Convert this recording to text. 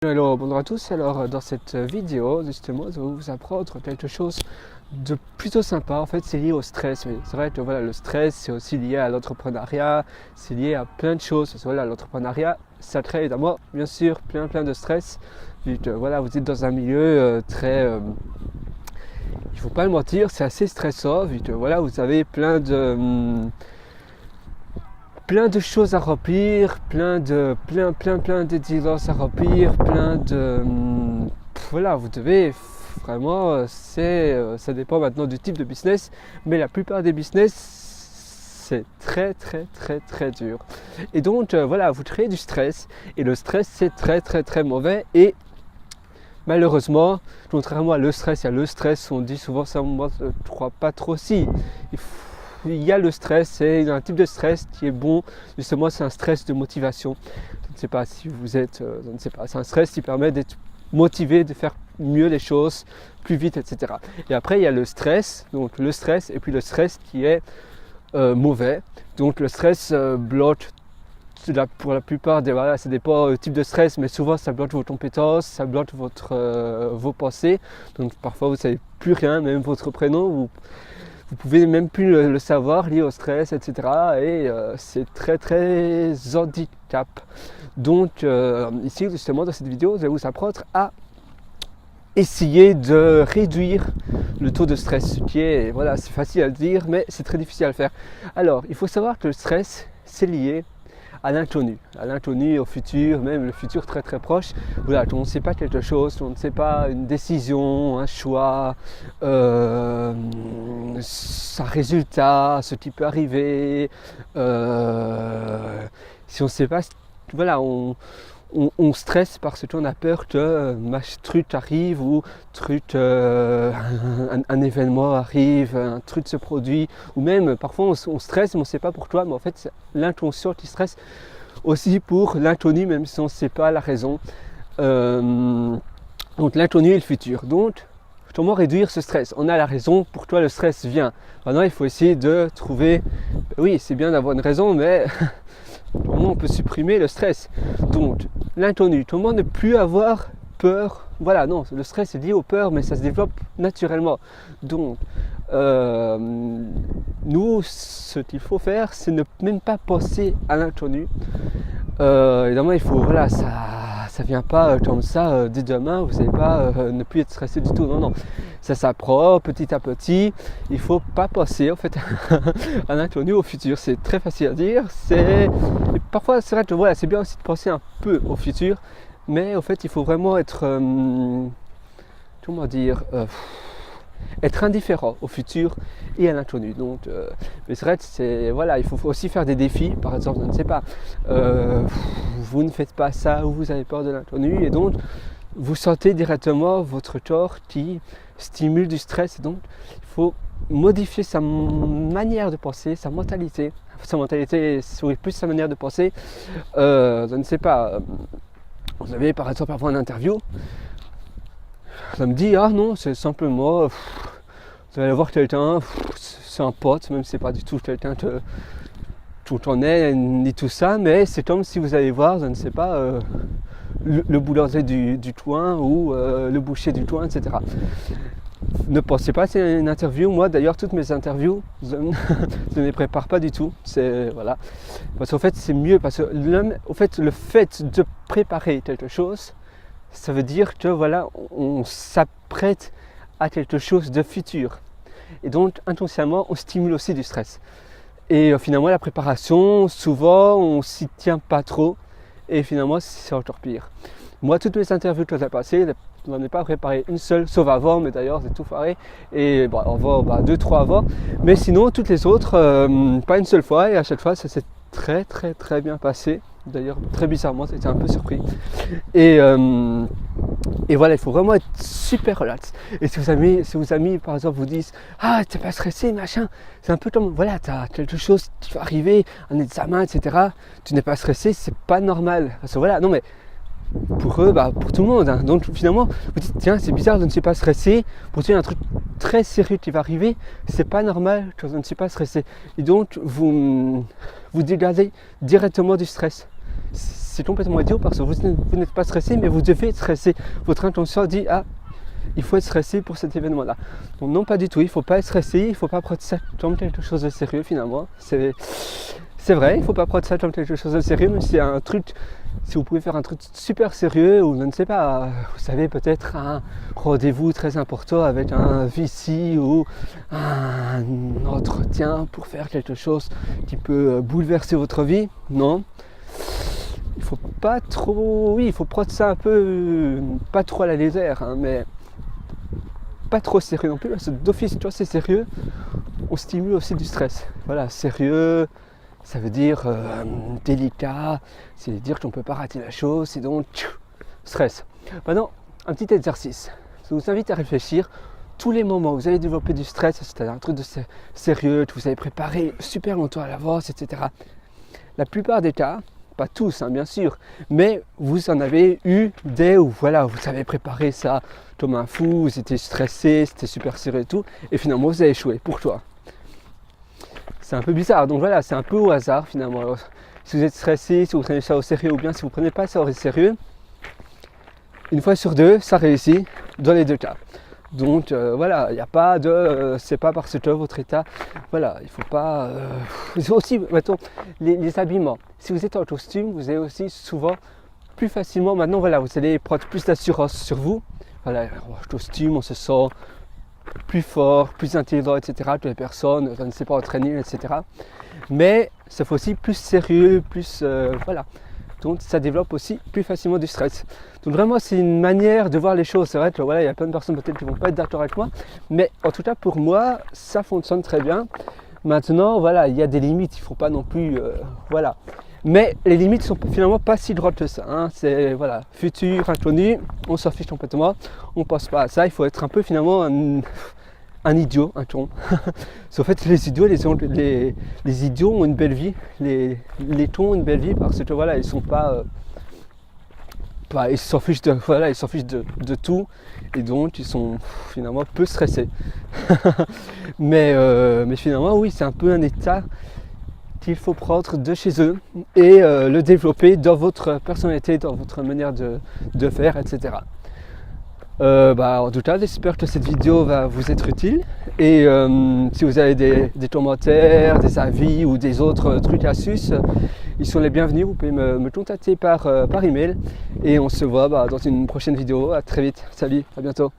Alors bonjour à tous, alors dans cette vidéo justement je vais vous apprendre quelque chose de plutôt sympa. En fait c'est lié au stress, mais c'est vrai que voilà, le stress c'est aussi lié à l'entrepreneuriat, c'est lié à plein de choses. Parce que, voilà, l'entrepreneuriat ça crée évidemment bien sûr plein de stress, vu que voilà, vous êtes dans un milieu il faut pas le mentir, c'est assez stressant, vu que voilà, vous avez plein de choses à remplir, plein d'exigences à remplir, voilà, vous devez vraiment, ça dépend maintenant du type de business, mais la plupart des business, c'est très dur. Et donc, voilà, vous créez du stress, et le stress, c'est très mauvais, et malheureusement, contrairement à le stress, il y a le stress, on dit souvent ça, moi je ne crois pas trop si. Il y a le stress, c'est un type de stress qui est bon, justement c'est un stress de motivation. Je ne sais pas si vous êtes, je ne sais pas, c'est un stress qui permet d'être motivé, de faire mieux les choses, plus vite, etc. Et après il y a le stress, donc le stress, et puis le stress qui est mauvais. Donc le stress bloque, pour la plupart des, voilà, ça dépend du type de stress, mais souvent ça bloque vos compétences, ça bloque vos pensées. Donc parfois vous ne savez plus rien, même votre prénom, vous pouvez même plus le savoir, lié au stress, etc. Et c'est très handicap. Donc ici justement dans cette vidéo, je vais vous apprendre à essayer de réduire le taux de stress, qui est, voilà, c'est facile à le dire, mais c'est très difficile à le faire. Alors, il faut savoir que le stress, c'est lié à l'inconnu, au futur, même le futur très proche. Voilà, on ne sait pas quelque chose, on ne sait pas une décision, un choix, un résultat, ce qui peut arriver. Si on ne sait pas, voilà, on stresse parce qu'on a peur que un truc arrive ou un événement arrive, un truc se produit, ou même parfois on stresse mais on ne sait pas pourquoi, mais en fait c'est l'inconscient qui stresse aussi pour l'inconnu, même si on ne sait pas la raison. Donc l'inconnu et le futur. Donc comment réduire ce stress? On a la raison pourquoi le stress vient. Maintenant il faut essayer de trouver, oui c'est bien d'avoir une raison, mais comment on peut supprimer le stress? Donc l'inconnu, comment ne plus avoir peur? Voilà, non, le stress est lié aux peurs, mais ça se développe naturellement. Donc nous, ce qu'il faut faire, c'est ne même pas penser à l'inconnu. Évidemment, il faut, voilà, ça vient pas comme ça dès demain, vous savez pas ne plus être stressé du tout, non, ça s'apprend petit à petit. Il faut pas penser en fait à l'inconnu, au futur, c'est très facile à dire, parfois c'est vrai que voilà, c'est bien aussi de penser un peu au futur, mais en fait il faut vraiment être comment dire, être indifférent au futur et à l'inconnu. Donc, mais c'est vrai que voilà, il faut aussi faire des défis. Par exemple, je ne sais pas, vous ne faites pas ça ou vous avez peur de l'inconnu, et donc vous sentez directement votre corps qui stimule du stress. Et donc, il faut modifier sa manière de penser, sa mentalité, oui, plus sa manière de penser. Je ne sais pas, vous avez par exemple avant une interview. Ça me dit, ah non, c'est simplement, vous allez voir quelqu'un, c'est un pote, même si c'est pas du tout quelqu'un que tout on est, ni tout ça, mais c'est comme si vous allez voir, je ne sais pas, le boulanger du coin ou le boucher du coin, etc. Ne pensez pas, c'est une interview. Moi d'ailleurs, toutes mes interviews, je ne les prépare pas du tout. C'est, voilà. Parce qu'en fait, c'est mieux, parce que le fait de préparer quelque chose, ça veut dire que voilà, on s'apprête à quelque chose de futur. Et donc inconsciemment, on stimule aussi du stress. Et finalement, la préparation, souvent, on s'y tient pas trop. Et finalement, c'est encore pire. Moi, toutes mes interviews que j'ai passées, je n'en ai pas préparé une seule, sauf avant, mais d'ailleurs, c'est tout foiré. Et avant, 2-3 avant. Mais sinon, toutes les autres, pas une seule fois. Et à chaque fois, ça s'est très bien passé. D'ailleurs, très bizarrement, j'étais un peu surpris. Et voilà, il faut vraiment être super relax. Et si vos amis, par exemple, vous disent « Ah, t'es pas stressé, machin », c'est un peu comme, voilà, t'as quelque chose qui va arriver, un examen, etc. Tu n'es pas stressé, c'est pas normal. Parce que voilà, non mais, pour eux, pour tout le monde. Hein. Donc finalement, vous dites, tiens, c'est bizarre, je ne suis pas stressé. Pourtant, il y a un truc très sérieux qui va arriver. C'est pas normal que je ne suis pas stressé. Et donc, vous dégagez directement du stress. c'est complètement idiot parce que vous n'êtes pas stressé, mais vous devez être stressé. Votre intention dit ah, il faut être stressé pour cet événement-là. Donc non, pas du tout, il ne faut pas être stressé, il ne faut pas prendre ça comme quelque chose de sérieux finalement. C'est vrai, il ne faut pas prendre ça comme quelque chose de sérieux, mais c'est un truc, si vous pouvez faire un truc super sérieux, ou je ne sais pas, vous savez, peut-être un rendez-vous très important avec un VC ou un entretien pour faire quelque chose qui peut bouleverser votre vie, non. Il faut pas trop, oui, il faut prendre ça un peu, pas trop à la légère, hein, mais pas trop sérieux non plus, parce que d'office, tu vois, c'est sérieux, on stimule aussi du stress. Voilà, sérieux, ça veut dire délicat, c'est dire qu'on ne peut pas rater la chose, et donc stress. Maintenant, un petit exercice. Je vous invite à réfléchir. Tous les moments où vous allez développer du stress, c'est-à-dire un truc de sérieux, que vous avez préparé super longtemps à l'avance, etc. La plupart des cas, pas tous hein, bien sûr, mais vous en avez eu des où voilà, vous avez préparé ça comme un fou, vous étiez stressé, c'était super sérieux et tout, et finalement vous avez échoué. Pourquoi ? C'est un peu bizarre, donc voilà, c'est un peu au hasard finalement. Alors, si vous êtes stressé, si vous prenez ça au sérieux ou bien si vous ne prenez pas ça au sérieux, une fois sur deux, ça réussit dans les deux cas. Donc voilà, il n'y a pas de, c'est pas parce que votre état, voilà, il ne faut pas, aussi, mettons, les habillements. Si vous êtes en costume, vous avez aussi souvent, plus facilement, maintenant voilà, vous allez prendre plus d'assurance sur vous. Voilà, en costume, on se sent plus fort, plus intelligent, etc. que les personnes, je ne sais pas, entraîner, etc. Mais ça fait aussi plus sérieux, plus, voilà. Donc ça développe aussi plus facilement du stress. Donc vraiment c'est une manière de voir les choses. C'est vrai que voilà, il y a plein de personnes peut-être qui ne vont pas être d'accord avec moi, mais en tout cas pour moi ça fonctionne très bien. Maintenant voilà, il y a des limites, il ne faut pas non plus voilà. Mais les limites sont finalement pas si droites que ça. Hein. C'est voilà, futur, inconnu, on s'en fiche complètement, on ne pense pas à ça. Il faut être un peu finalement un idiot, un con. En fait, les idiots, les idiots ont une belle vie, les cons ont une belle vie parce que voilà, ils sont pas, ils s'en fichent de, voilà, ils s'en fichent de tout et donc ils sont finalement peu stressés. mais finalement, oui, c'est un peu un état qu'il faut prendre de chez eux et le développer dans votre personnalité, dans votre manière de faire, etc. En tout cas, j'espère que cette vidéo va vous être utile et si vous avez des commentaires, des avis ou des autres trucs astuces, ils sont les bienvenus. Vous pouvez me contacter par email et on se voit dans une prochaine vidéo. À très vite, salut, à bientôt.